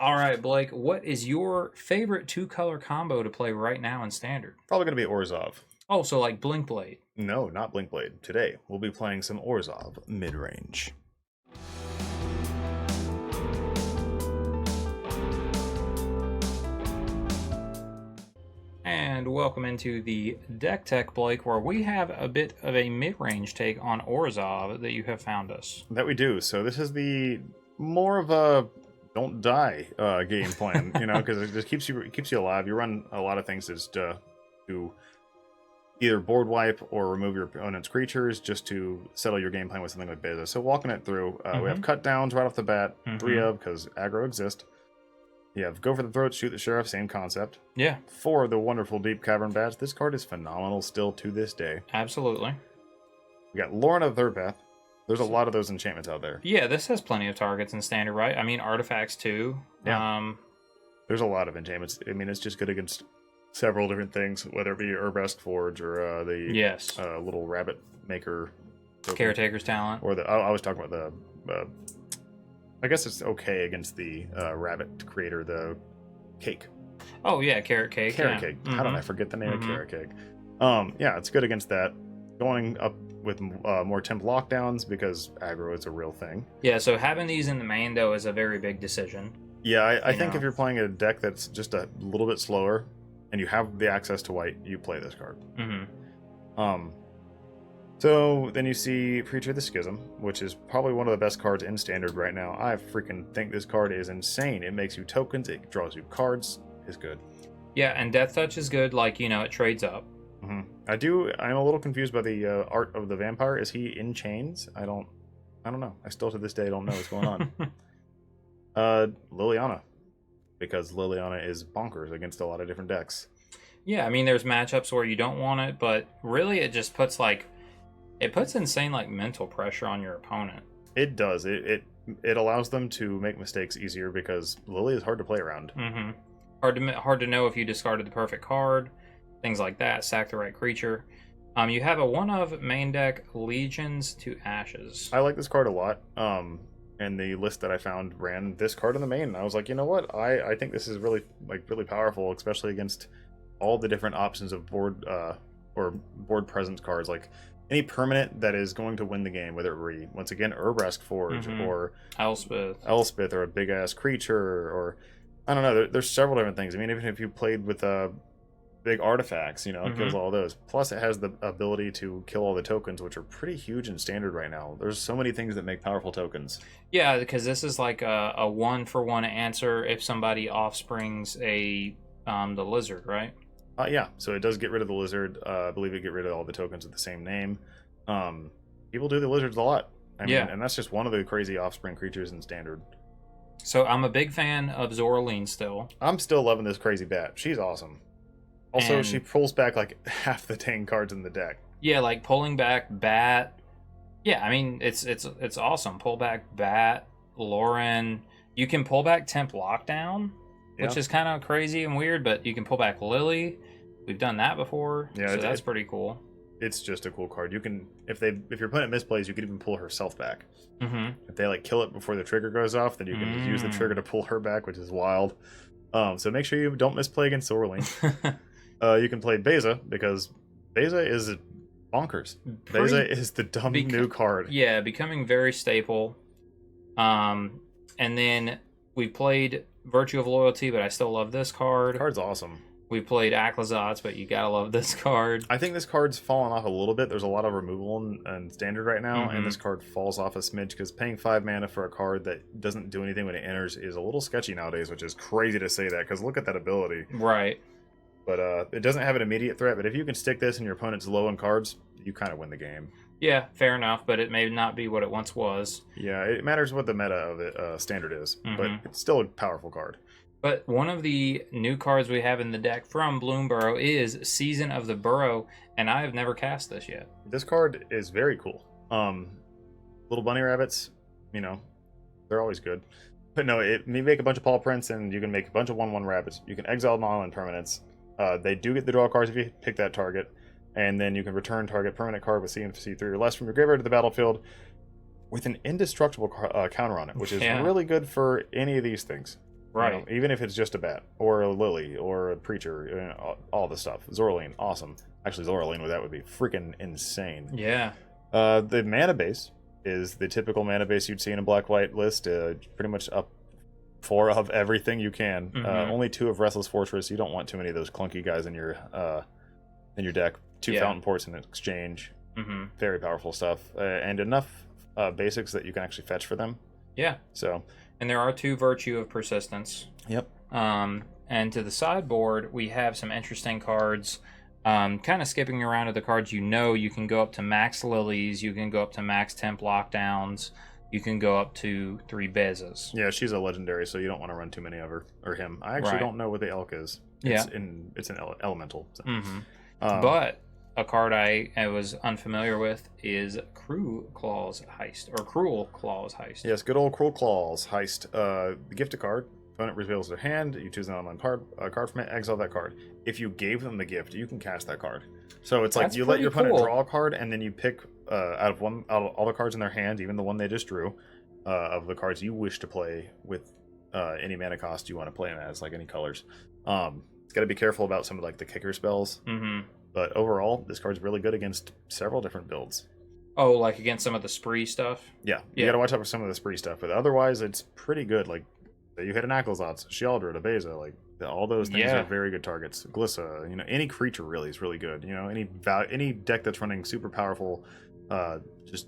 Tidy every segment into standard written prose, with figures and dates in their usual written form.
All right, Blake, what is your favorite two-color combo to play right now in Standard? Probably going to be Orzhov. Oh, so like Blink Blade. No, not Blinkblade. Today, we'll be playing some Orzhov Midrange. And welcome into the Deck Tech, Blake, where we have a bit of a mid-range take on Orzhov that you have found us. That we do. So this is the more of a don't die game plan, because it just keeps you alive. You run a lot of things just to either board wipe or remove your opponent's creatures just to settle your game plan with something like Beza. So walking it through, we have cut downs right off the bat, 3 of, because aggro exist. You have Go for the Throat, Shoot the Sheriff, same concept. Yeah. 4 of the wonderful Deep Cavern Bats. This card is phenomenal still to this day. Absolutely. We got Lauren of the Third Path. There's a lot of those enchantments out there. Yeah, this has plenty of targets in Standard, right? I mean, artifacts too. Yeah. There's a lot of enchantments. I mean, it's just good against several different things, whether it be Urbrask Forge or the little rabbit maker token. Caretaker's Talent. Or I was talking about the I guess it's okay against the rabbit creator, the cake. Oh yeah, Carrot Cake. Carrot Cake. How did I forget the name of Carrot Cake? Yeah, it's good against that. Going up with more temp lockdowns because aggro is a real thing. Yeah, so having these in the main though is a very big decision. Yeah, I think if you're playing a deck that's just a little bit slower and you have the access to white, you play this card. So then you see Preacher of the Schism, which is probably one of the best cards in Standard right now. I freaking think this card is insane. It makes you tokens, it draws you cards, it's good. Yeah, and Death Touch is good, like, it trades up. I'm a little confused by the art of the vampire. Is he in chains? I don't know. I still to this day don't know what's going on. Liliana, because Liliana is bonkers against a lot of different decks. Yeah, I mean, there's matchups where you don't want it, but really it just puts insane mental pressure on your opponent. It does. It allows them to make mistakes easier because Lily is hard to play around. Hard to know if you discarded the perfect card, things like that. Sack the right creature. You have a 1 of main deck Legions to Ashes. I like this card a lot. And the list that I found ran this card in the main. And I was like, you know what? I think this is really powerful, especially against all the different options of board or board presence cards. Like any permanent that is going to win the game, whether it be, once again, Urbrask Forge or Elspeth or a big ass creature or I don't know. There's several different things. I mean, even if you played with big artifacts, it kills all those. Plus, it has the ability to kill all the tokens, which are pretty huge in Standard right now. There's so many things that make powerful tokens. Yeah, because this is like a 1-for-1 answer if somebody offsprings the lizard, right? Yeah, so it does get rid of the lizard. I believe it get rid of all the tokens with the same name. People do the lizards a lot. I mean, and that's just one of the crazy offspring creatures in Standard. So I'm a big fan of Zoraline still. I'm still loving this crazy bat. She's awesome. Also, she pulls back like half the dang cards in the deck. Yeah, like pulling back Bat. Yeah, I mean it's awesome. Pull back Bat, Lauren. You can pull back Temp Lockdown, which is kind of crazy and weird, but you can pull back Lily. We've done that before. Yeah, so that's pretty cool. It's just a cool card. You can if your opponent misplays, you can even pull herself back. If they kill it before the trigger goes off, then you can just use the trigger to pull her back, which is wild. So make sure you don't misplay against Zoraline. You can play Beza because Beza is bonkers. Beza is the dumb new card. Yeah, becoming very staple. And then we played Virtue of Loyalty, but I still love this card. The card's awesome. We played Aclazotz, but you gotta love this card. I think this card's fallen off a little bit. There's a lot of removal in Standard right now, and this card falls off a smidge because paying 5 mana for a card that doesn't do anything when it enters is a little sketchy nowadays, which is crazy to say that because look at that ability. Right. But it doesn't have an immediate threat, but if you can stick this and your opponent's low on cards, you kind of win the game. Yeah, fair enough, but it may not be what it once was. Yeah, it matters what the meta of it Standard is, but it's still a powerful card. But one of the new cards we have in the deck from Bloomburrow is Season of the Burrow, and I have never cast this yet. This card is very cool. Little bunny rabbits, they're always good. But no, you make a bunch of paw prints, and you can make a bunch of 1/1 rabbits. You can exile non-land permanents. They do get the draw cards if you pick that target, and then you can return target permanent card with CMC 3 or less from your graveyard to the battlefield with an indestructible counter on it, which is really good for any of these things. Right. Even if it's just a bat or a lily or a preacher, all the stuff. Zorline, awesome. Actually, Zorline with that would be freaking insane. Yeah. The mana base is the typical mana base you'd see in a black-white list. Pretty much up 4 of everything you can. Only 2 of Restless Fortress. You don't want too many of those clunky guys in your deck. 2 Fountain Ports in exchange. Very powerful stuff, and enough basics that you can actually fetch for them. Yeah. So. And there are 2 Virtue of Persistence. Yep. And to the sideboard, we have some interesting cards. Kind of skipping around to the cards, you can go up to max Lilies, you can go up to max Temp Lockdowns, you can go up to 3 Bezas. Yeah, she's a legendary, so you don't want to run too many of her or him. I actually don't know what the elk is. It's an elemental. So. But a card I was unfamiliar with is Cruel Claws Heist. Yes, good old Cruel Claws Heist. The gifted card. Opponent reveals their hand. You choose an online card from it. Exile that card. If you gave them the gift, you can cast that card. So it's like you let your opponent draw a card, and then you pick out of all the cards in their hand, even the one they just drew, of the cards you wish to play with any mana cost you want to play them as, like any colors. It's got to be careful about some of like the kicker spells. But overall, this card's really good against several different builds. Oh, like against some of the spree stuff? Yeah. You got to watch out for some of the spree stuff, but otherwise, it's pretty good. Like, you hit an Acklezotz, Sheoldred, a Beza, like all those things are very good targets. Glissa, any creature really is really good. Any deck that's running super powerful, just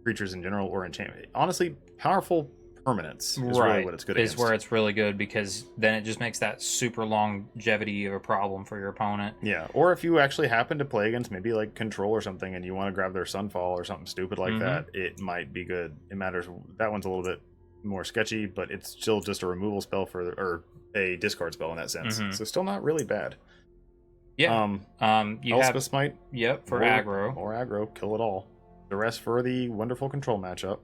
creatures in general or enchantment. Honestly, powerful permanents is really what it's good against. Is where it's really good, because then it just makes that super longevity of a problem for your opponent. Yeah, or if you actually happen to play against maybe like Control or something, and you want to grab their Sunfall or something stupid like that, it might be good. It matters. That one's a little bit more sketchy, but it's still just a removal spell or a discard spell in that sense. So still not really bad. Yeah. You Elspeth Smite. Yep, for aggro. Or aggro, kill it all. The rest for the wonderful control matchup.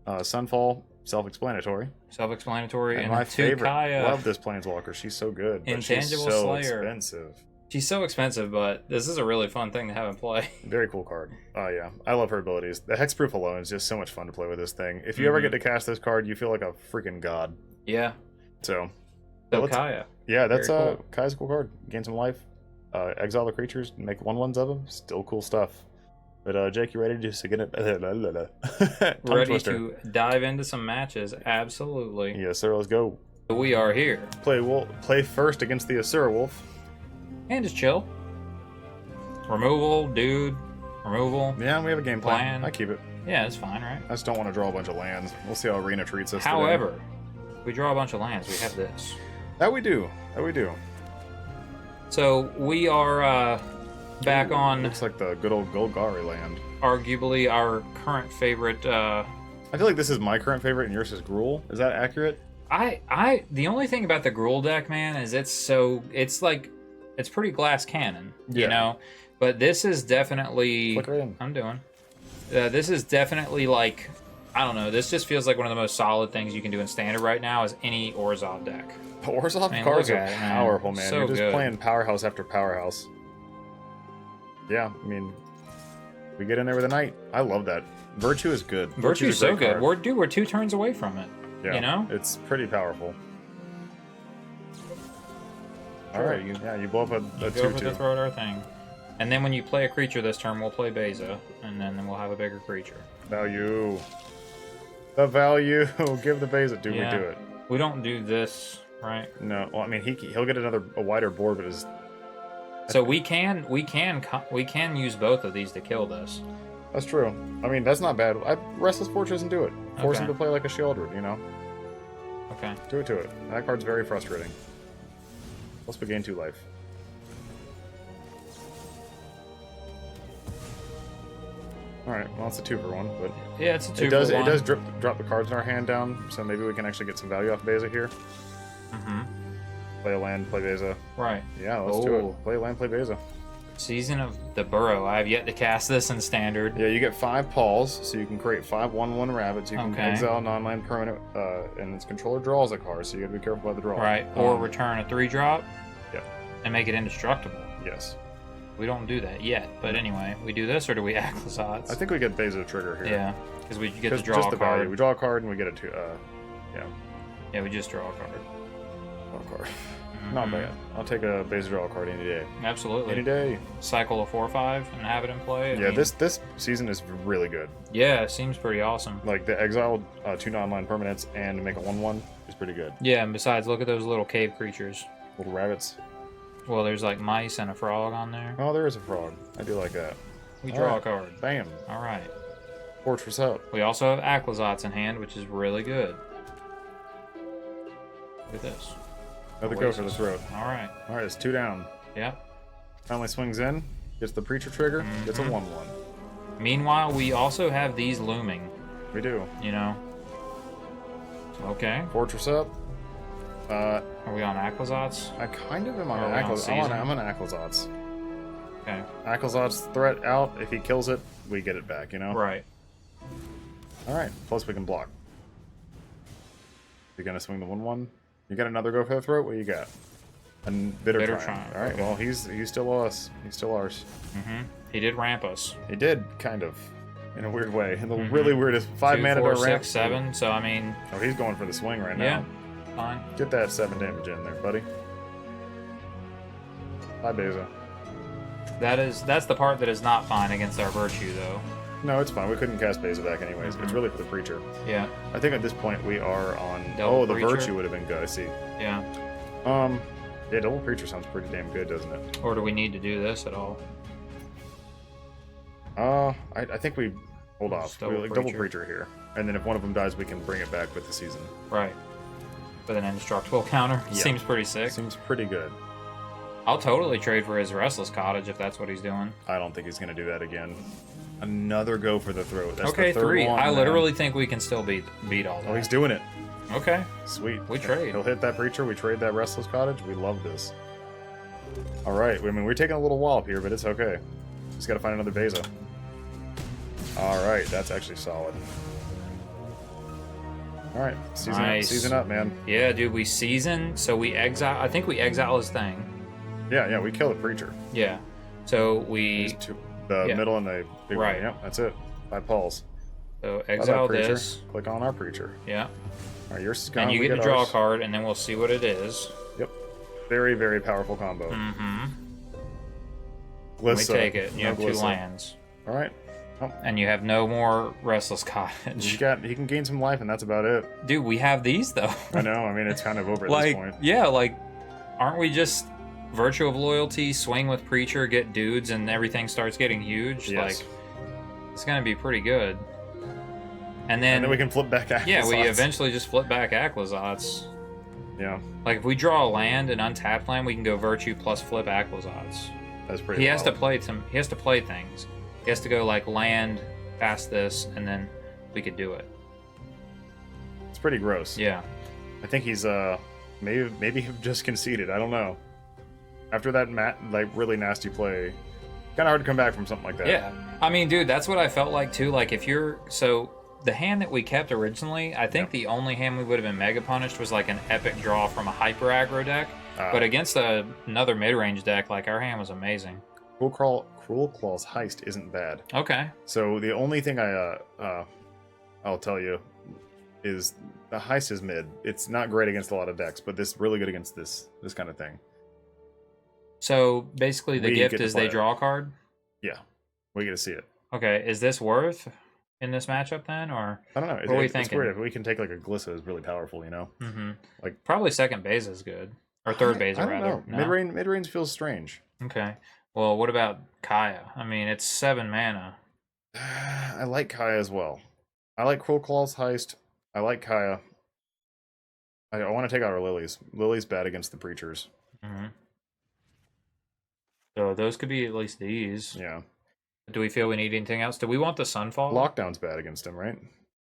Sunfall, self-explanatory. And my favorite. Kaya. Love this Planeswalker. She's so good. But Intangible she's so Slayer. expensive. She's so expensive, but this is a really fun thing to have in play. Very cool card. Oh yeah, I love her abilities. The Hexproof alone is just so much fun to play with this thing. If you ever get to cast this card, you feel like a freaking god. Yeah. So Kaya. Yeah, that's cool. Kaya's a cool card. Gain some life. Exile the creatures, make 1/1s of them. Still cool stuff. But Jake, you ready to get it? Ready to dive into some matches? Absolutely. Yes, sir. Let's go. We are here. Play first against the Asura Wolf. And just chill. Removal, dude. Removal. Yeah, we have a game plan. I keep it. Yeah, it's fine, right? I just don't want to draw a bunch of lands. We'll see how Arena treats us. However, if we draw a bunch of lands, we have this. That we do. So we are back on. Looks like the good old Golgari land. Arguably our current favorite. I feel like this is my current favorite, and yours is Gruul. Is that accurate? The only thing about the Gruul deck, man, is it's pretty glass cannon, you know. But this is definitely. Click right in. I'm doing. This is definitely like, I don't know. This just feels like one of the most solid things you can do in Standard right now is any Orzhov deck. Orzhov cards are powerful, man. So You're just good. playing powerhouse after powerhouse. Yeah, I mean, we get in there with a knight. I love that. Virtue is good. Virtue is so good. Card. We're 2 turns away from it. Yeah, you know? It's pretty powerful. Sure. Alright, you blow up a 2/2. Go over to throw at our thing. And then when you play a creature this turn, we'll play Beza, and then we'll have a bigger creature. Value. The value. Give the Beza. We do it? We don't do this, right? No. Well, I mean, he'll get a wider board, but his. So we can use both of these to kill this. That's true. I mean, that's not bad. Restless Fortress and do it. Force him to play like a Sheoldred, you know? Okay. Do it to it. That card's very frustrating. Plus we gain 2 life. Alright, well it's a 2-for-1, but... Yeah, it's a 2-for-1. It does drop the cards in our hand down, so maybe we can actually get some value off Beza here. Play a land, play Beza. Right. Yeah, let's do it. Play a land, play Beza. Season of the Burrow. I have yet to cast this in Standard. Yeah, you get 5 Paws, so you can create 5 1/1 rabbits. You can exile non-land permanent, and its controller draws a card, so you gotta be careful about the draw. Right, or return a 3-drop. Yeah. And make it indestructible. Yes. We don't do that yet, but anyway, we do this, or do we Acklezotz? I think we get Beza trigger here. Yeah, because we get to draw just a the card. value. We draw a card and we get it to, yeah. Yeah, we just draw a card. Draw a card. Not bad. I'll take a base draw card any day. Absolutely. Any day. Cycle a 4/5 and have it in play. I mean, this season is really good. Yeah, it seems pretty awesome. Like the exiled 2 non-land permanents and make a 1/1 is pretty good. Yeah, and besides, look at those little cave creatures. Little rabbits. Well, there's like mice and a frog on there. Oh, there is a frog. I do like that. We draw a card. Bam. All right. Fortress up. We also have Aquazats in hand, which is really good. Look at this. Another go for the throat. All right. All right, it's 2 down. Yep. Finally swings in, gets the preacher trigger, gets a 1/1. Meanwhile, we also have these looming. We do. You know. Okay. Fortress up. Are we on Aquazats? I kind of am on Are we on season? I'm on Aquazats. Okay. Aquazats threat out. If he kills it, we get it back, you know? Right. Alright, plus we can block. You're gonna swing the 1/1? You got another go for the throat? What you got? A bitter triumph. Alright, okay. well, he's still us. He's still ours. He did ramp us. He did, kind of. In a weird way. In the really weirdest 5 2, mana 4, to ramp. 6, 7. So, I mean... Oh, he's going for the swing right now. Yeah. Fine. Get that 7 damage in there, buddy. Bye, Beza. That's the part that is not fine against our Virtue, though. No, it's fine. We couldn't cast Beza back anyways. It's really for the Preacher. Yeah. I think at this point we are on... Double the Preacher? Virtue would have been good, I see. Yeah. Yeah, Double Preacher sounds pretty damn good, doesn't it? Or do we need to do this at all? I think we hold off. Double Preacher here. And then if one of them dies, we can bring it back with the season. Right. With an indestructible counter. Yeah. Seems pretty sick. Seems pretty good. I'll totally trade for his Restless Cottage if that's what he's doing. I don't think he's going to do that again. Another go for the throat. That's Okay, the third 3. one, I man. literally think we can still beat all that. Oh, he's doing it. Okay. Sweet. We trade. He'll hit that Preacher. We trade that Restless Cottage. We love this. All right. I mean, we're taking a little wallop here, but it's okay. Just got to find another Beza. All right. That's actually solid. All right. Season up, man. Yeah, dude, we season, so we exile. I think we exile his thing. Yeah, we kill the Preacher. Yeah. So we... The middle and the big right. one. Yep, that's it. 5 pulls. So exile Preacher. this. Click on our Preacher. Yeah. All right, yours is gone. And you we get to draw ours. a card, and then we'll see what it is. Yep. Very, very powerful combo. We take it. You have 2 lands. All right. Oh. And you have no more Restless Cottage. He can gain some life, and that's about it. Dude, we have these, though. I know. I mean, it's kind of over at like, this point. yeah, like, aren't we just Virtue of Loyalty, swing with Preacher, get dudes, and everything starts getting huge? Yes. Like, it's going to be pretty good. And then we can flip back Aquazats. Yeah, we eventually just flip back Aquazats. Yeah. Like, if we draw a land, an untapped land, we can go Virtue plus flip Aquazats. That's pretty He has to solid. play he has to play things. He has to go, like, land past this, and then we could do it. It's pretty gross. Yeah. I think he's, maybe he just conceded. I don't know. After that, really nasty play, kind of hard to come back from something like that. Yeah. I mean, dude, that's what I felt like, too. Like, if you're... So, the hand that we kept originally, I think the only hand we would have been mega punished was, like, an epic draw from a hyper aggro deck. But against another mid-range deck, like, our hand was amazing. Cruel Claw's Heist isn't bad. Okay. So the only thing I'll tell you is the Heist is mid. It's not great against a lot of decks, but this is really good against this kind of thing. So basically, the gift is they draw a card. Yeah, we get to see it. Okay, is this worth in this matchup then, or I don't know? What are we It's thinking? weird if we can take like a Glissa is really powerful, you know? Like probably second base is good, or third base I don't rather. know. Mid-range feels strange. Okay. Well, what about Kaya? I mean, it's 7 mana. I like Kaya as well. I like Cruel Claw's Heist. I like Kaya. I want to take out our Lilies. Lily's bad against the Preachers. So those could be at least these. Yeah. Do we feel we need anything else? Do we want the Sunfall? Lockdown's bad against him, right?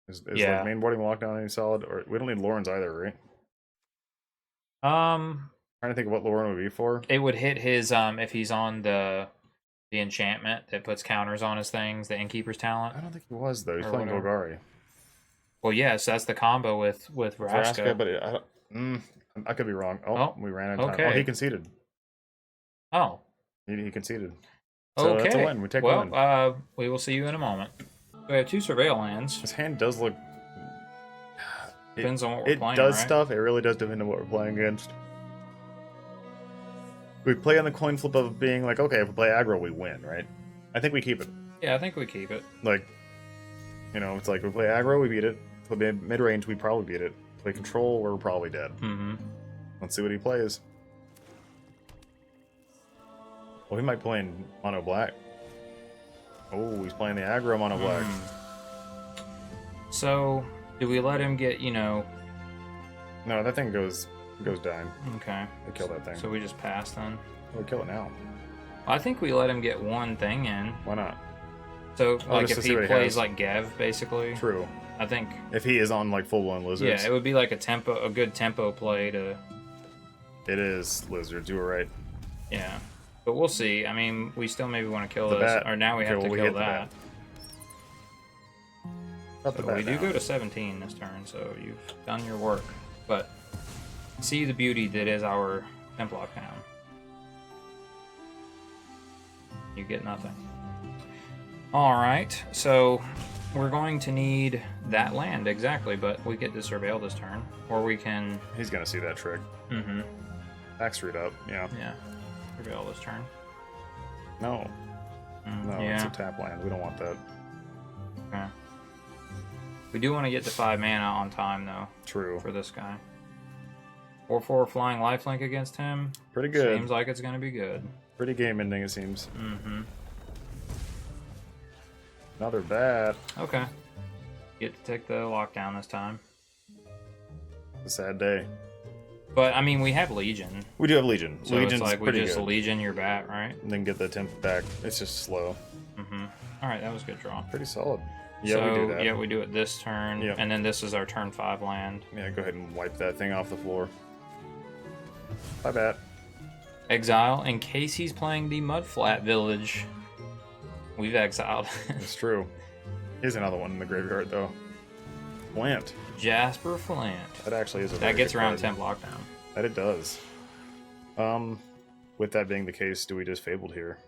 Is like mainboarding Lockdown any solid? Or we don't need Lauren's either, right? Trying to think of what Lauren would be for. It would hit his if he's on the enchantment that puts counters on his things, the Innkeeper's Talent. I don't think he was though. He's Or playing whatever. Golgari. Well, yes, that's the combo with Vraska. But I could be wrong. Oh, we ran out of time. Okay. Oh, he conceded. Oh, He conceded. So okay. that's a win. We take one. We will see you in a moment. We have 2 surveil lands. His hand does look. Depends on what we're playing, It does right? stuff. It really does depend on what we're playing against. We play on the coin flip of being like, okay, if we play aggro, we win, right? I think we keep it. Yeah, I think we keep it. Like, you know, it's like, we play aggro, we beat it. Play mid-range, we probably beat it. Play control, we're probably dead. Mm-hmm. Let's see what he plays. Well, he might play in mono black. Oh, he's playing the aggro mono black. So, do we let him get, you know... No, that thing goes down. Okay. We kill that thing. So we just pass then? We kill it now. I think we let him get one thing in. Why not? So, like, just if to he see what he plays has. like Gev, basically. True. I think... If he is on, like, full-blown lizards. Yeah, it would be like a good tempo play to... It is lizards, you were right. Yeah. But we'll see. I mean, we still maybe want to kill The this. bat. Or now we Okay, have well, to we kill hit the that. Not the So bat we do now. go to 17 this turn, so you've done your work. But see the beauty that is our temp lockdown. You get nothing. Alright, so we're going to need that land, exactly, but we get to surveil this turn. Or we can... He's gonna see that trick. Mm-hmm. Back street up, yeah. Yeah. Surveil this turn. No. No, yeah. it's a tap land. We don't want that. Okay. We do want to get to 5 mana on time, though. True. For this guy. 4/4 flying lifelink against him. Pretty good. Seems like it's going to be good. Pretty game ending, it seems. Mm-hmm. Another bat. Okay. Get to take the lockdown this time. It's a sad day. But, I mean, we have Legion. We do have Legion. So Legion's it's like we pretty just good. Legion your bat, right? And then get the temp back. It's just slow. Mm-hmm. Alright, that was a good draw. Pretty solid. Yeah, so, we do that. Yeah, we do it this turn. Yep. And then this is our turn 5 land. Yeah, go ahead and wipe that thing off the floor. Bye, bat. Exile, in case he's playing the Mudflat Village. We've exiled. It's true. Here's another one in the graveyard, though. Plant. Jasper Flint. That actually is a That very gets good around card. 10 lockdown. That it does. With that being the case, do we just Fabled here?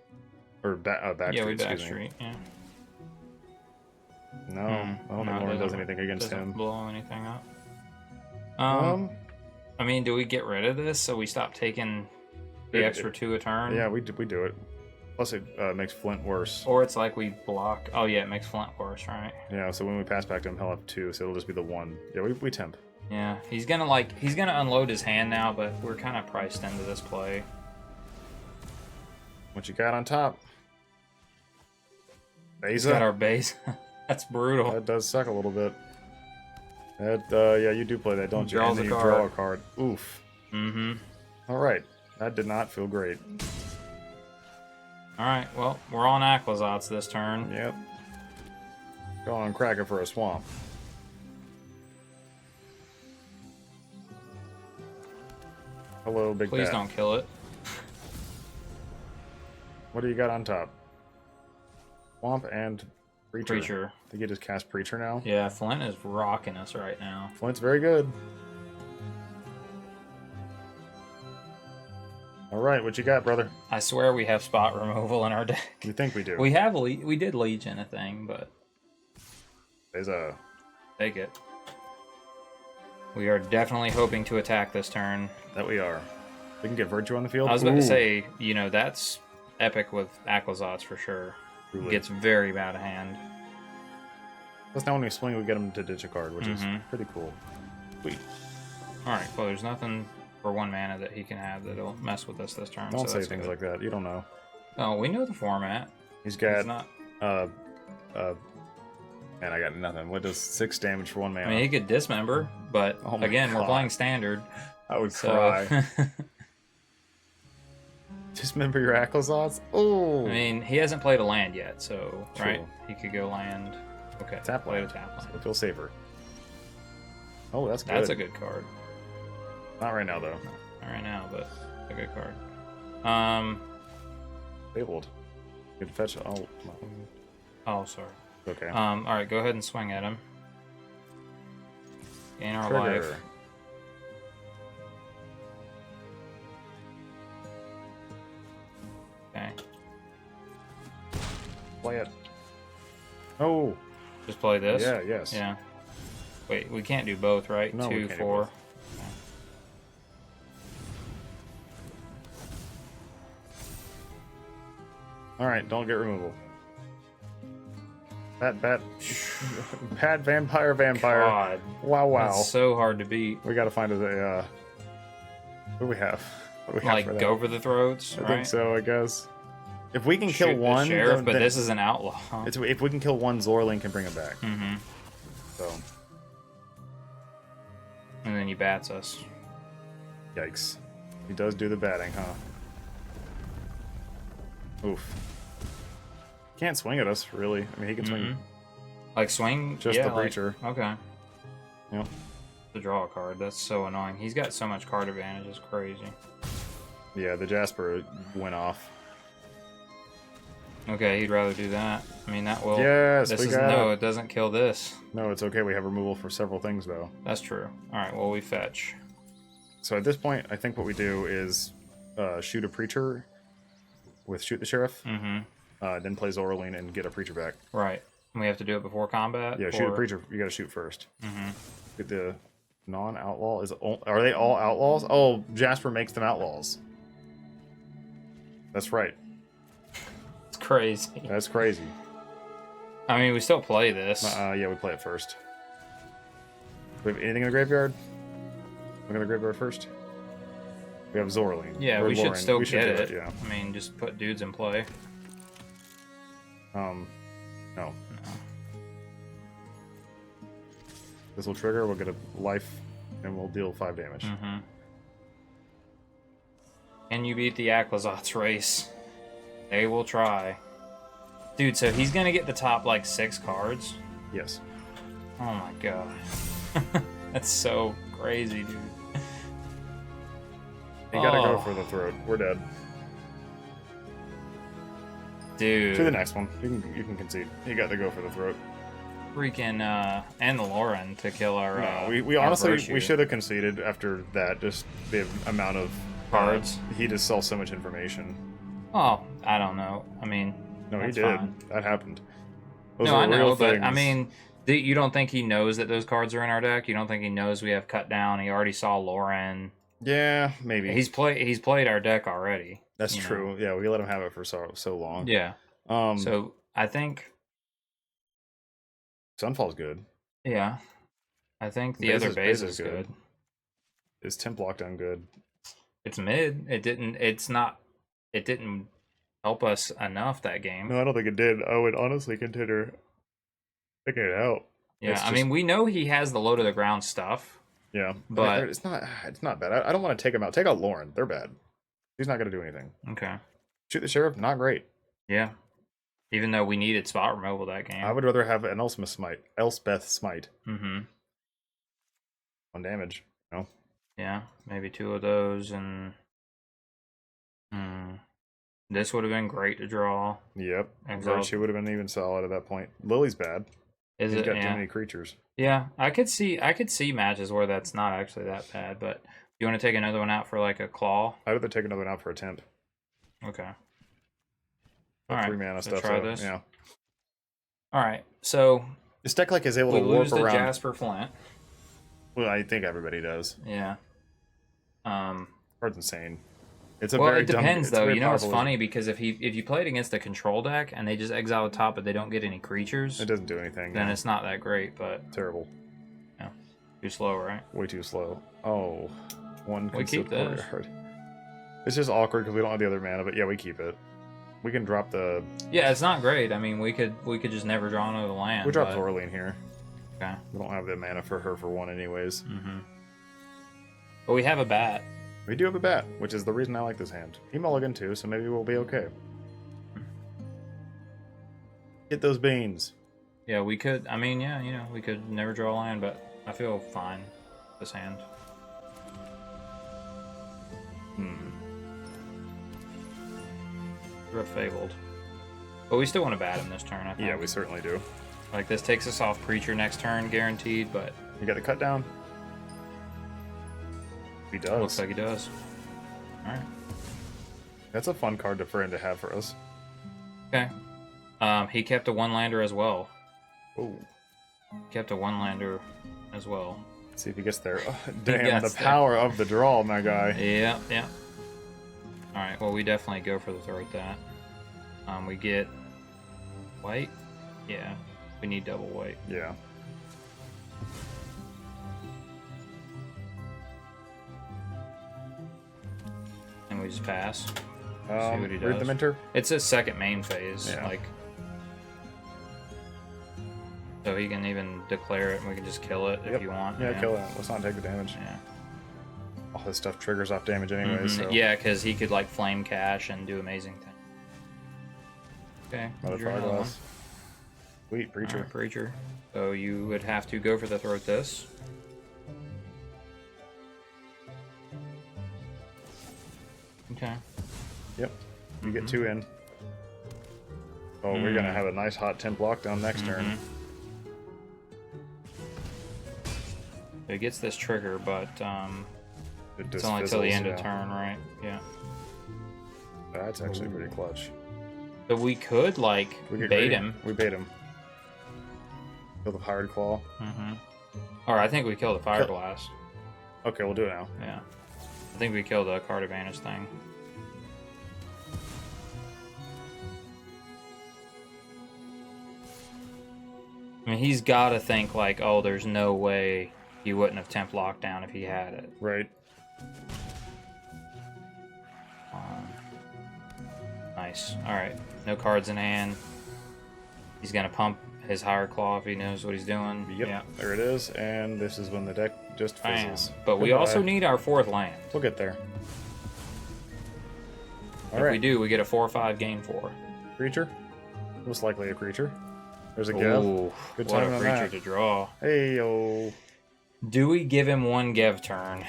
Or Backstreet, Yeah, we excuse me. Backstreet, yeah. No, I don't think Lauren does anything against doesn't him. blow anything up. I mean, do we get rid of this so we stop taking the extra 2 a turn? Yeah, we do it. Plus, it makes Flint worse. Or it's like we block. Oh yeah, it makes Flint worse, right? Yeah, so when we pass back to him, he'll have 2, so it'll just be the 1. Yeah, we temp. Yeah, he's gonna unload his hand now, but we're kind of priced into this play. What you got on top? He's got our base. That's brutal. That does suck a little bit. That, yeah, you do play that, don't you? Draws And then a you card. draw a card. Oof. Mm-hmm. All right. That did not feel great. All right. Well, we're on Aquazats this turn. Yep. Go on, Kraken for a swamp. Hello, big Please bat. don't kill it. What do you got on top? Swamp and Preacher. Preacher. I think you just cast Preacher now. Yeah, Flint is rocking us right now. Flint's very good. All right, what you got, brother? I swear we have spot removal in our deck. You think we do? We did Legion a thing, but There's a... take it. We are definitely hoping to attack this turn. That we are. We can get Virtue on the field. I was about Ooh. to say, you know, that's epic with Aquazats for sure. Truly. Gets very bad hand. Plus now when we swing, we get him to ditch a card, which is pretty cool. Sweet. Alright, well, there's nothing for 1 mana that he can have that'll mess with us this turn. Don't so say that's things good. like that. You don't know. Oh, we know the format. He's got... It's not... Man, I got nothing. What does 6 damage for 1 mana? I mean, he could dismember, but Oh my again, we're God. playing standard. I would So, cry. Dismember your Aquazats? Oh! I mean, he hasn't played a land yet, so True. right? He could go land. Okay, Tap play land. a tap land. It feels safer. Oh, that's good. That's a good card. Not right now, though. Not right now, but a good card. Fabled. You can fetch... Oh, Oh, sorry. okay. All right, go ahead and swing at him. Gain our Trigger. life. Okay, Play it. Oh! just play this. Yeah, yes. Yeah. Wait, we can't do both, right? No, we 2, can't do 4. both. Alright, don't get removal. Bat, Pat, vampire. God. Wow. That's so hard to beat. We gotta find a, what do we have? What do we have Like, for that? go for the throats, I right? think so, I guess. If we can Shoot kill the one, sheriff, but then this is an outlaw. if we can kill one, Zorling can bring him back. Mm-hmm. So, And then he bats us. yikes. He does do the batting, huh? Oof. Can't swing at us, really. I mean, he can swing Like swing, just yeah, the breacher. Like, okay. Yeah. To draw a card, that's so annoying. He's got so much card advantage, it's crazy. Yeah, the Jasper went off. Okay, he'd rather do that. I mean, that will. Yes, this we is got no, it. it doesn't kill this. No, it's okay. We have removal for several things, though. That's true. All right, well we fetch. So at this point, I think what we do is shoot a Preacher with Shoot the Sheriff, then play Zoraline and get a Preacher back. Right. We have to do it before combat. Yeah, shoot a Preacher. You got to shoot first. Mm-hmm. Get the non-outlaw. Are they all outlaws? Oh, Jasper makes them outlaws. That's right. It's crazy. That's crazy. I mean, we still play this. Yeah, we play it first. Do we have anything in the graveyard? We're going to the graveyard first. We have Zoraline. Yeah, Or we should Lauren. still We get do it. Yeah. I mean, just put dudes in play. No. This will trigger. We'll get a life, and we'll deal 5 damage. Mm-hmm. Can you beat the Aklazot's race? They will try. Dude, so he's gonna get the top, like, 6 cards? Yes. Oh my god. That's so crazy, dude. You gotta go for the throat. We're dead. Dude. To the next one. You can concede. You got to go for the throat. Freaking, and the Lauren to kill our, No, we our honestly, virtue. we should have conceded after that. Just the amount of Cards. He just sells so much information. Oh, I don't know. I mean, No, he that's did. fine. That happened. Those No, are I know, real but things. I mean, you don't think he knows that those cards are in our deck? You don't think he knows we have cut down? He already saw Lauren. Yeah, maybe. He's played our deck already. That's you know. true. Yeah, we let him have it for so long. Yeah. So I think, Sunfall's good. yeah, I think the Base other is- base Base is is good. good. Is Temp Lockdown good? It's mid. It didn't. It's not. It didn't help us enough that game. No, I don't think it did. I would honestly consider picking it out. Yeah, It's I mean, we know he has the low to the ground stuff. Yeah, But- it's not bad. I don't want to take him out. Take out Lauren. They're bad. He's not going to do anything. Okay. Shoot the Sheriff. Not great. Yeah. Even though we needed spot removal that game. I would rather have an Elspeth Smite. Mm-hmm. 1 damage. No. Yeah, maybe 2 of those, and this would have been great to draw. Yep. Exalt. Virtue would have been even solid at that point. Lily's bad. Is He's it? got too Yeah. many creatures. Yeah, I could see matches where that's not actually that bad. But you want to take another one out for like a claw? I'd rather take another one out for a temp. Okay. All All 3 right, mana so stuff. try So, this. yeah. All right. So This deck like is able we to warp lose to around. Jasper Flint. Well, I think everybody does. Yeah. Card's insane. It's a Well, very it depends dumb, though. very You know, it's powerful- funny because if you play it against a control deck and they just exile the top, but they don't get any creatures, It doesn't do anything. then no. it's not that great. But Terrible. too slow, right? Way too slow. Oh, one We keep concealed this. card. It's just awkward because we don't have the other mana, but yeah, we keep it. We can drop the. Yeah, it's not great. I mean, we could just never draw another land. We drop but- Zoraline here. Okay. We don't have the mana for her for 1 anyways. Mm-hmm. But we have a bat. We do have a bat, which is the reason I like this hand. He mulligan too, so maybe we'll be okay. Get those beans. Yeah, we could. I mean, yeah, you know, we could never draw a land, but I feel fine with this hand. We're fabled. But we still want to bat him this turn, I think. Yeah, we certainly do. Like, this takes us off Preacher next turn, guaranteed, but You got the cut down? He does. looks like he does. Alright. That's a fun card for him to have for us. Okay. He kept a 1-lander as well. Oh. Kept a 1-lander as well. Let's see if he gets there. Oh, damn, the there. power of the draw, my guy. Yeah, yeah. All right, well, we definitely go for the throw at that. We get white. Yeah, we need double white. Yeah. And we just pass. See what he Read the does. Minter. It's his second main phase. Yeah. Like, so he can even declare it, and we can just kill it if you want. Yeah, kill it. Let's not take the damage. Yeah. All this stuff triggers off damage anyways. So. Yeah, because he could like flame cash and do amazing things. Okay. Another draw another Fireglass. Sweet, Preacher. Alright, Preacher. So you would have to go for the throat this. Okay. Yep. You get 2 in. Oh, we're gonna have a nice hot temp lockdown next turn. It gets this trigger, but It it's just only till the fizzles, end of yeah. turn, right? Yeah. That's actually pretty clutch. So we could like We get bait greedy. him. We bait him. Kill the Pirate Claw. Or I think we kill the Fireglass. Okay, we'll do it now. Yeah. I think we killed the card advantage thing. I mean, he's got to think like, oh, there's no way he wouldn't have temp lockdown if he had it. Right. Nice. All right. No cards in hand. He's gonna pump his higher claw if he knows what he's doing. Yep. Yeah. There it is. And this is when the deck just Bam. fizzles. But we Goodbye. also need our 4th land. We'll get there. If we do, we get a 4/5 gain 4. Creature. Most likely a creature. There's a Gev. Ooh, Good what timing a on creature that. to draw. Hey yo. Do we give him 1 Gev turn?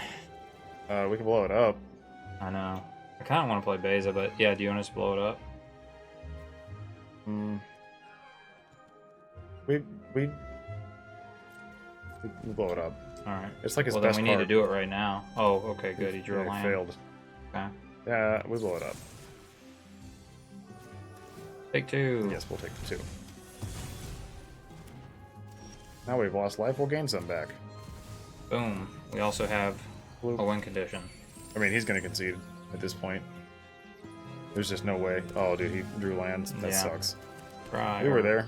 We can blow it up. I know. I kind of want to play Beza, but yeah, do you want us to blow it up? We blow it up. All right. It's like his Well, best then we need card. to do it right now. Oh, okay, good. He drew a Yeah, land. failed. Okay. Yeah, we blow it up. Take 2. Yes, we'll take the 2. Now we've lost life, we'll gain some back. Boom. We also have Blue. a win condition. I mean, he's gonna concede at this point. There's just no way. Oh, dude, he drew lands. That Yeah. sucks. Try. We were or there.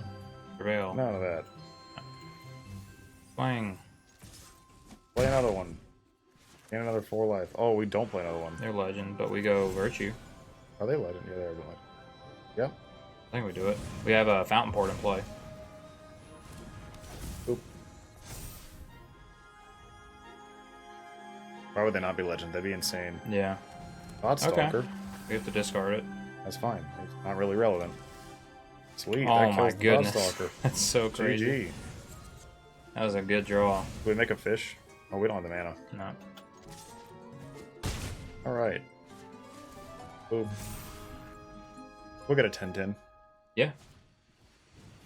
Prevail. None of that. Swing. Play another one. Gain another 4 life. Oh, we don't play another one. They're legend, but we go virtue. Are they legend? Yeah, they're legend. Yep. I think we do it. We have a fountain port in play. Oop. Why would they not be legend? That'd be insane. Yeah. Godstalker. Okay. We have to discard it. That's fine. It's not really relevant. Sweet. Oh that my kills the goodness. Godstalker. That's so crazy. GG. That was a good draw. Do we make a fish? Oh, we don't have the mana. No. Alright. Boop. We'll get a 10-10. Yeah.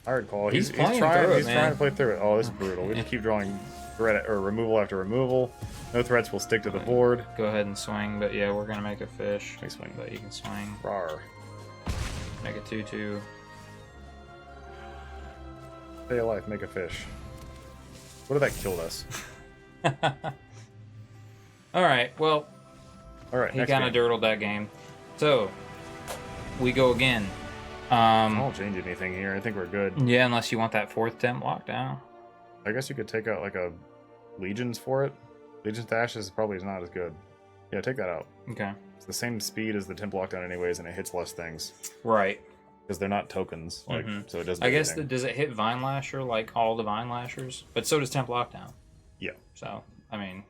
Pirate Call. He's He's playing trying. through it, He's trying man. to play through it. Oh, this is brutal. We just keep drawing threat or removal after removal. No threats will stick to the board. Go ahead and swing, but yeah, we're gonna make a fish. Make swing. But you can swing. Rawr. Make a 2/2. Stay alive. Make a fish. What if that killed us? All right. Well, All right. he next kind of game. dirtled that game. So we go again. I won't change anything here. I think we're good. Yeah, unless you want that 4th temp lockdown. I guess you could take out like a Legions for it. Legion's Dash is probably not as good. Yeah, take that out. Okay. It's the same speed as the Temp Lockdown anyways, and it hits less things. Right. Because they're not tokens, like so it doesn't I do guess anything. does it hit Vine Lasher like all the Vine Lashers? But so does Temp Lockdown. Yeah. So I mean,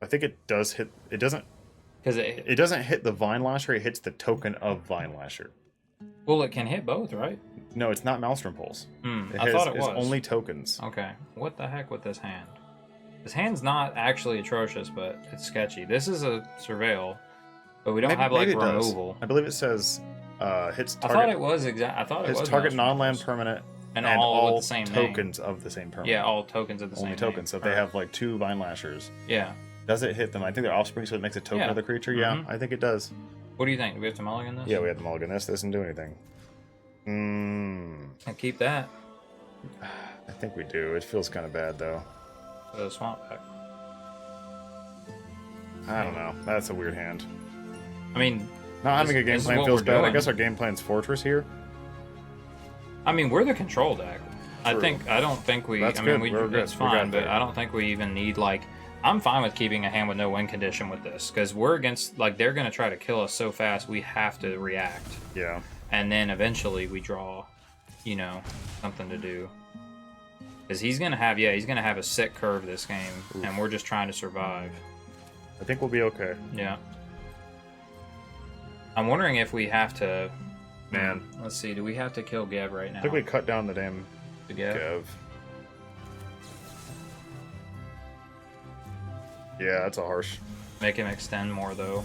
I think it does hit it doesn't because it doesn't hit the Vine Lasher, it hits the token of Vine Lasher. well, it can hit both, right? No, it's not Maelstrom Pulse. I thought it it's was only tokens. Okay. What the heck with this hand? This hand's not actually atrocious, but it's sketchy. This is a Surveil, but we don't have like maybe it does. removal. I believe it says hits I target. thought it was exact. I thought it hits was target Maelstrom non-land Pulse. permanent and all with the same name. tokens of the same permanent. Yeah, all tokens of the only same tokens. So if name. they have like 2 Vine Lashers, Yeah. does it hit them? I think they're offspring, so it makes a token Yeah. of the creature. Yeah, I think it does. What do you think? Do we have to mulligan this? Yeah, we have to mulligan this. This doesn't do anything. And keep that. I think we do. It feels kind of bad though. The swamp back. I don't know. That's a weird hand. I mean, not having a game this is plan what feels we're bad. I doing. guess our game plan's Fortress here. I mean, we're the control deck. I don't think we. That's I mean, good. it's fine, but I don't think we even need like. I'm fine with keeping a hand with no win condition with this because we're against like they're gonna try to kill us so fast we have to react. Yeah. And then eventually we draw, you know, something to do. Because he's gonna have a sick curve this game, and we're just trying to survive. I think we'll be okay. Yeah. I'm wondering if we have to. Man. Let's see. Do we have to kill Gev right now? I think we cut down the damn The Gev. Yeah, that's a harsh. Make him extend more though.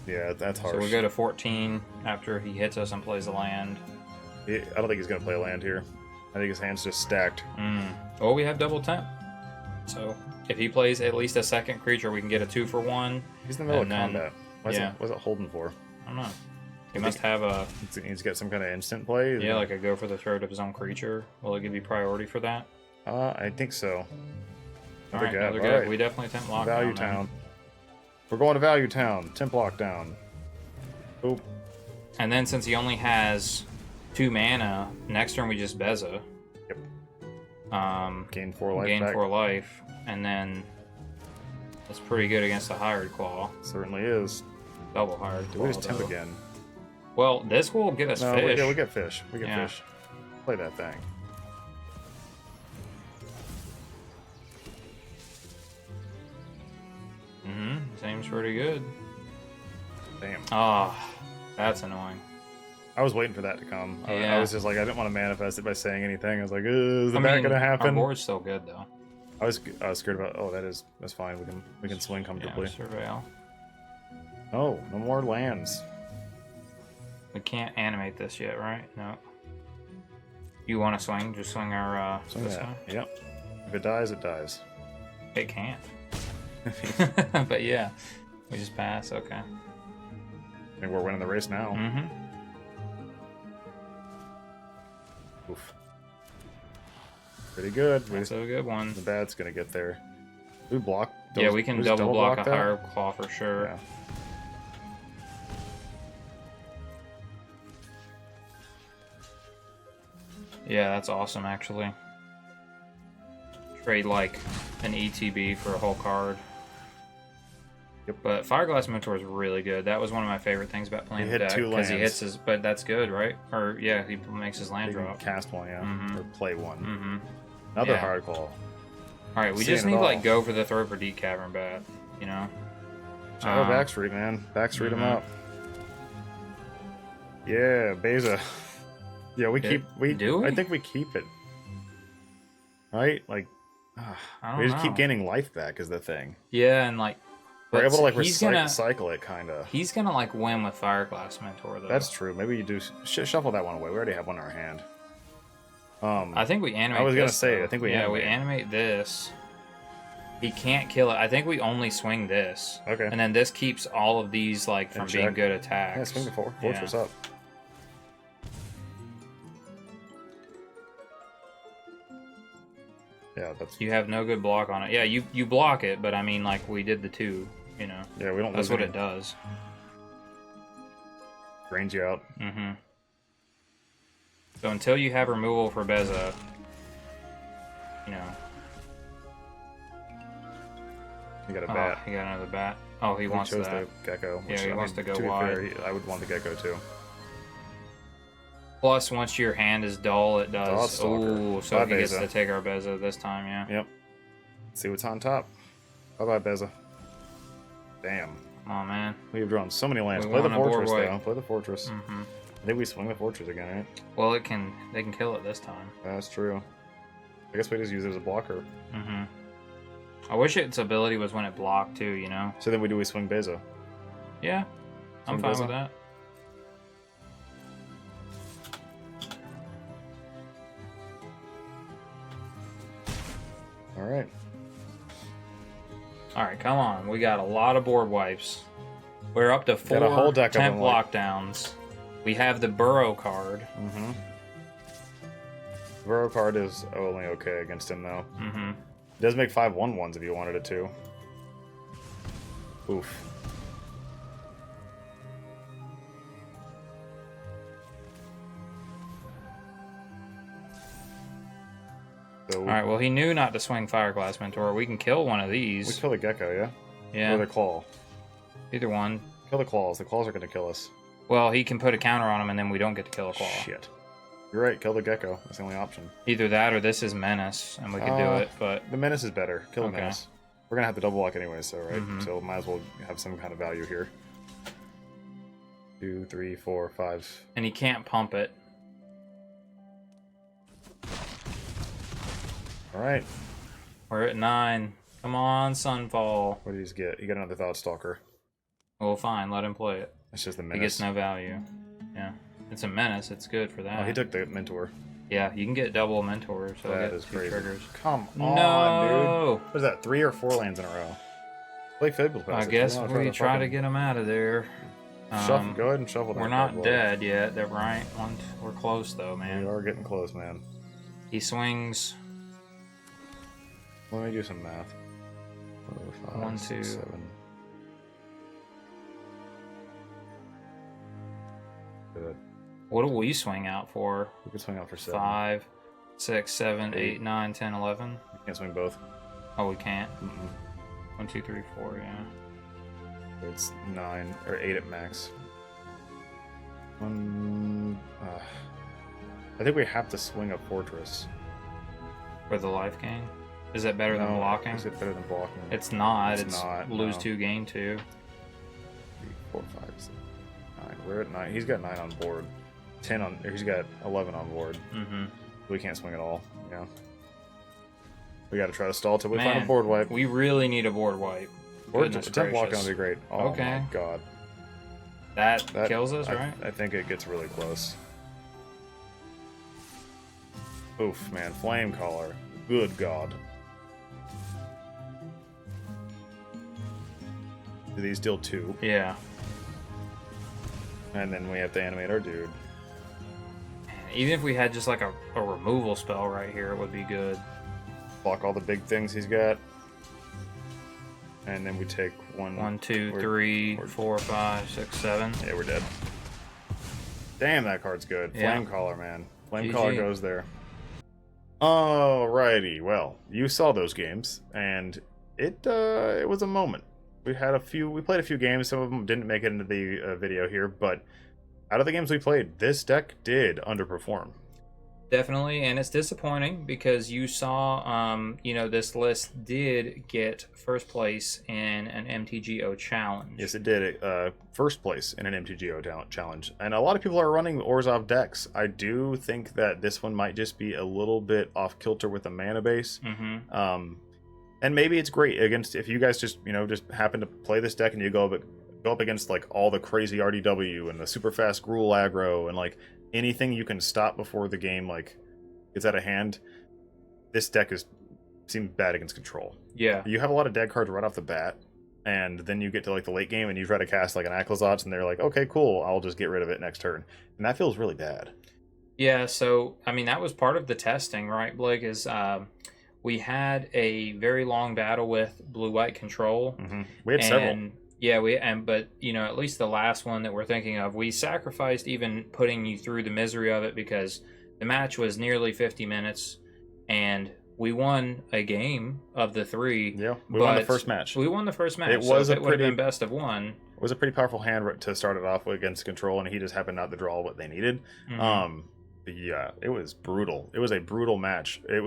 Yeah, that's harsh. So we go to 14 after he hits us and plays a land. I don't think he's gonna play a land here. I think his hand's just stacked. Oh, we have double temp. So if he plays at least a second creature, we can get a 2-for-1. He's in the middle of combat. What's it holding for? I don't know. He must have a. He needs to get some kind of instant play. Yeah, like a go for the throat of his own creature. Will it give you priority for that? I think so. Another Gev. We definitely temp lockdown. Value Town. We're going to Value Town. Temp lockdown. Boop. And then since he only has 2 mana, next turn we just Beza. Yep. Gain 4 life. Gain 4 life, and then that's pretty good against the Hired Claw. Certainly is. Double Hired Claw. We just temp again. Well, this will get us fish. Yeah, we get fish. We get fish. Play that thing. Seems pretty good. Damn. Ah, that's annoying. I was waiting for that to come. Yeah. I was just like, I didn't want to manifest it by saying anything. I was like, is that gonna happen? Our board's still good though. I was scared about. Oh, that's fine. We can swing comfortably. Yeah, surveil. Oh, no more lands. We can't animate this yet, right? No. You want to swing? Just swing our this one? Yep. If it dies, it dies. It can't. But yeah, we just pass. Okay. I think we're winning the race now. Oof. Pretty good. That's a good one. The bad's gonna get there. We block. Yeah, we can double block a Hired Claw for sure. Yeah. Yeah, that's awesome actually. Trade like an ETB for a whole card. Yep. But Fireglass Mentor is really good. That was one of my favorite things about playing the deck. Because he hits his, but that's good, right? Or yeah, he makes his land drop. Cast one, yeah, or play one. Another Yeah. Hired Claw. All right, we just need like go for the throw for Deep Cavern Bat, you know. Shadow Backstreet, man. Backstreet him up. Yeah, Beza. Yeah, I think we keep it. Right? Like, we just keep gaining life back is the thing. Yeah, and like we're able to like recycle it, kind of. He's gonna like win with Fireglass Mentor though. That's true. Maybe you do shuffle that one away. We already have one in our hand. I think we animate. I was gonna this, say. though. I think we we animate this. He can't kill it. I think we only swing this. Okay. And then this keeps all of these like from being good attacks. Yeah, swing the fortress up. Yeah, that's. You have no good block on it. Yeah, you block it, but I mean, like we did the 2, you know. Yeah, we don't. That's what it does. Drains you out. So until you have removal for Beza, you know. You got a bat. He got another bat. Oh, he wants chose that. the gecko. Yeah, he wants to go be wide. fair, I would want the gecko too. Plus, once your hand is dull, it does. Ooh, so he gets to take our Beza this time, yeah. Yep. Let's see what's on top. Bye-bye, Beza. Damn. Come on, man. We have drawn so many lands. Play the fortress, though. Play the fortress. I think we swing the fortress again, right? Well, they can kill it this time. That's true. I guess we just use it as a blocker. I wish its ability was when it blocked, too, you know? So then we swing Beza. Yeah. I'm fine with that. Alright. Alright, come on. We got a lot of board wipes. We're up to 4 whole deck of temp them, like- lockdowns. We have the Burrow card. Burrow card is only okay against him, though. It does make 5/1/1s if you wanted it to. Oof. So All right. Well, he knew not to swing Fireglass Mentor. We can kill one of these. we kill the Gecko, yeah? Yeah. Or the Claw. Either one. Kill the Claws. The Claws are going to kill us. Well, he can put a counter on him, and then we don't get to kill a Claw. Shit. You're right. Kill the Gecko. That's the only option. Either that or this is Menace, and we could do it. But the Menace is better. Kill the Okay. Menace. We're going to have to double block anyway, so right? Mhm. So might as well have some kind of value here. 2, 3, 4, 5. and he can't pump it. All right. We're at 9. Come on, Sunfall. What did he get? He got another Thought Stalker. Well, fine. Let him play it. It's just the He Menace. gets no value. Yeah. It's a Menace. It's good for that. Oh, he took the Mentor. Yeah, you can get double Mentor, so That get is 2 crazy. triggers. Come on, No! dude. What is that? 3 or 4 lands in a row? Play Fables I Passage. guess You wanna we try to fucking get him out of there. Shuffle. Go ahead and shuffle. We're that not card, dead yet. They're right. We're close, though, boy. man. We are getting close, man. He swings. Let me do some math. 4, 5, 1, 6, 2. 7. Good. What do we swing out for? We could swing out for 7. 5, 6, 7, 8, 8. 9, 10, 11. We can't swing both. Oh, we can't. Mm-mm. 1, 2, 3, 4, yeah. It's 9 or 8 at max. I think we have to swing a Fortress. For the life gain? Is it better than blocking? Is it better than blocking? It's not. It's not, lose no. 2, gain 2. 3, 4, 5, 6, 9. We're at 9. He's got 9 on board. 10 on. He's got 11 on board. Mm-hmm. We can't swing at all. Yeah. We got to try to stall till we Man, find a board wipe. We really need a board wipe. Or Goodness attempt blocking gracious. would be great. Oh Okay. my god. That That kills us, right? I think it gets really close. Oof, man. Flame Caller. Good god. Do these deal 2? Yeah. And then we have to animate our dude. Even if we had just like a removal spell right here, it would be good. Block all the big things he's got. And then we take 1. 1, 2, we're- 3, we're- 4, 5, 6, 7. Yeah, we're dead. Damn, that card's good. Yeah. Flame Caller, man. Flame GG. Caller goes there. Alrighty, well, you saw those games, and it was a moment. We played a few games. Some of them didn't make it into the video here, but out of the games we played, this deck did underperform. Definitely, and it's disappointing because you saw, this list did get first place in an MTGO challenge. Yes, it did. First place in an MTGO challenge. And a lot of people are running Orzhov decks. I do think that this one might just be a little bit off kilter with the mana base. Mm-hmm. And maybe it's great against, if you guys just happen to play this deck and you go up against like all the crazy RDW and the super fast Gruul aggro and like anything you can stop before the game like gets out of hand. This deck seems bad against control. Yeah. You have a lot of dead cards right off the bat, and then you get to like the late game and you try to cast like an Aclazotz and they're like, okay, cool, I'll just get rid of it next turn. And that feels really bad. Yeah, so, I mean, that was part of the testing, right, Blake, is we had a very long battle with blue-white control. Mm-hmm. We had several. Yeah, but at least the last one that we're thinking of, we sacrificed even putting you through the misery of it because the match was nearly 50 minutes, and we won a game of the 3. Yeah, we won the first match. We won the first match. It was it would have been best of 1. It was a pretty powerful hand to start it off with against control, and he just happened not to draw what they needed. Mm-hmm. Yeah, it was brutal. It was a brutal match. We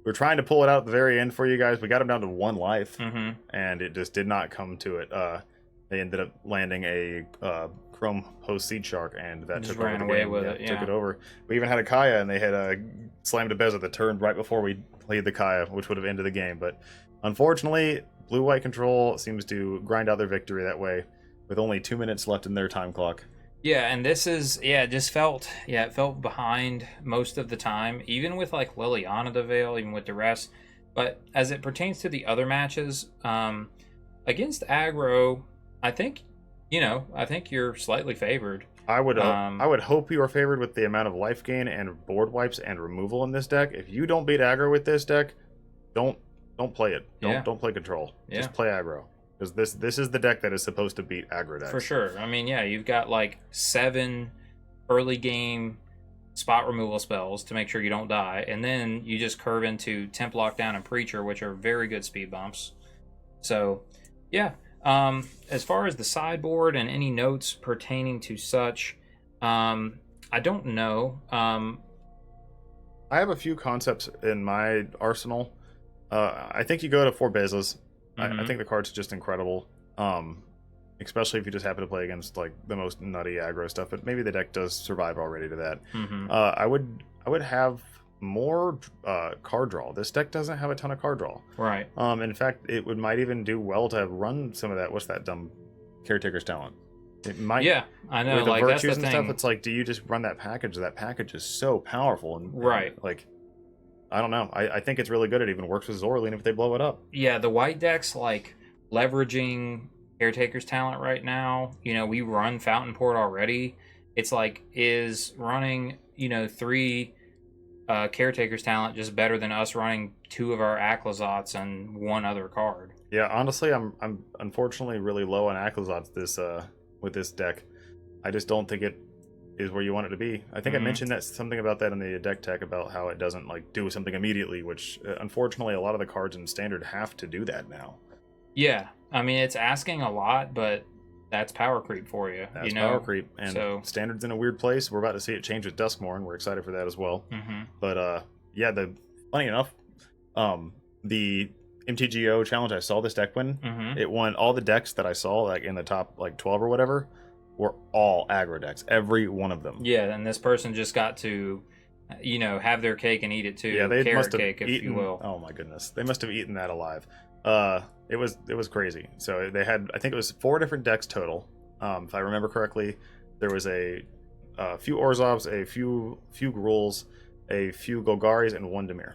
were trying to pull it out at the very end for you guys. We got him down to 1 life, Mm-hmm. and it just did not come to it. They ended up landing a Chrome Host Seed Shark, and that Just took over ran the away game. with Yeah, it, took yeah. it over. We even had a Kaya, and they had slammed a Beza the turn right before we played the Kaya, which would have ended the game. But unfortunately, blue-white control seems to grind out their victory that way, with only 2 minutes left in their time clock. Yeah, and this is, it felt behind most of the time, even with like Liliana the Veil, even with the rest. But as it pertains to the other matches, against aggro, I think you're slightly favored. I would hope you are favored with the amount of life gain and board wipes and removal in this deck. If you don't beat aggro with this deck, don't don't play it. Don't play control. Just play aggro. Because this is the deck that is supposed to beat aggro decks. For sure. I mean, yeah, you've got like 7 early game spot removal spells to make sure you don't die, and then you just curve into Temp Lockdown and Preacher, which are very good speed bumps. So, yeah. As far as the sideboard and any notes pertaining to such, I don't know. I have a few concepts in my arsenal. I think you go to 4 Bezos. I think the card's just incredible. Especially if you just happen to play against like the most nutty aggro stuff, but maybe the deck does survive already to that. I would have more card draw. This deck doesn't have a ton of card draw. Right. In fact, it might even do well to run some of that. What's that dumb Caretaker's Talent? It might. Yeah, I know. With the like virtues that's the and thing. stuff. It's like, do you just run that package? That package is so powerful and right. Like, I don't know. I think it's really good. It even works with Zorlene if they blow it up. Yeah, the white deck's like leveraging Caretaker's Talent right now. You know, we run Fountain Port already. It's like, is running 3 Caretaker's Talent just better than us running 2 of our Aclazats and 1 other card? Yeah, honestly, I'm unfortunately really low on Aclazats with this deck. I just don't think it is where you want it to be. I think I mentioned something about that in the deck tech about how it doesn't like do something immediately, which unfortunately a lot of the cards in Standard have to do that now. Yeah, I mean, it's asking a lot, but that's power creep for you. That's power creep, and Standard's in a weird place. We're about to see it change with Duskmourn, and we're excited for that as well. But yeah, funny enough, the MTGO challenge I saw this deck win, it won all the decks that I saw like in the top like 12 or whatever were all aggro decks, every one of them. Yeah, and this person just got to have their cake and eat it too. Yeah, they must have cake, eaten, if you will. Oh my goodness, they must have eaten that alive. It was crazy. So they had, I think it was 4 different decks total. If I remember correctly, there was a few Orzhovs, a few Gruuls, a few Golgaris, and 1 Dimir.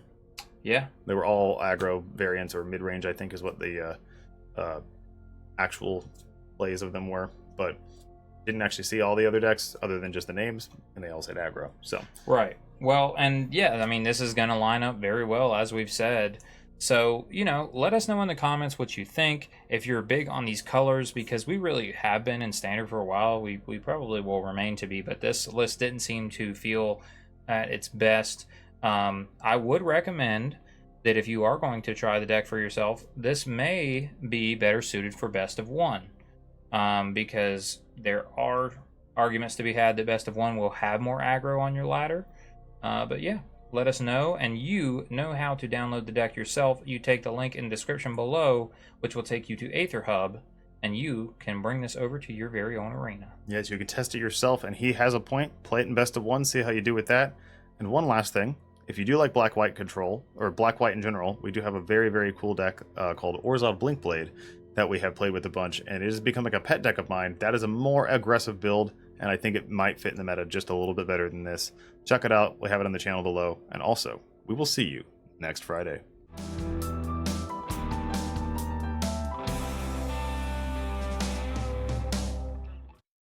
Yeah, they were all aggro variants or mid range, I think is what the actual plays of them were. But didn't actually see all the other decks other than just the names, and they all said aggro. So right. Well, and yeah, I mean, this is going to line up very well, as we've said. So, let us know in the comments what you think. If you're big on these colors, because we really have been in Standard for a while, we probably will remain to be, but this list didn't seem to feel at its best. I would recommend that if you are going to try the deck for yourself, this may be better suited for best of 1. Because there are arguments to be had that best of 1 will have more aggro on your ladder. But yeah, let us know, and you know how to download the deck yourself. You take the link in the description below, which will take you to Aether Hub, and you can bring this over to your very own arena. Yes, you can test it yourself, and he has a point. Play it in best of 1, see how you do with that. And one last thing, if you do like black-white control, or black-white in general, we do have a very, very cool deck called Orzhov Blinkblade that we have played with a bunch, and it has become like a pet deck of mine. That is a more aggressive build, and I think it might fit in the meta just a little bit better than this. Check it out. We have it on the channel below. And also, we will see you next Friday.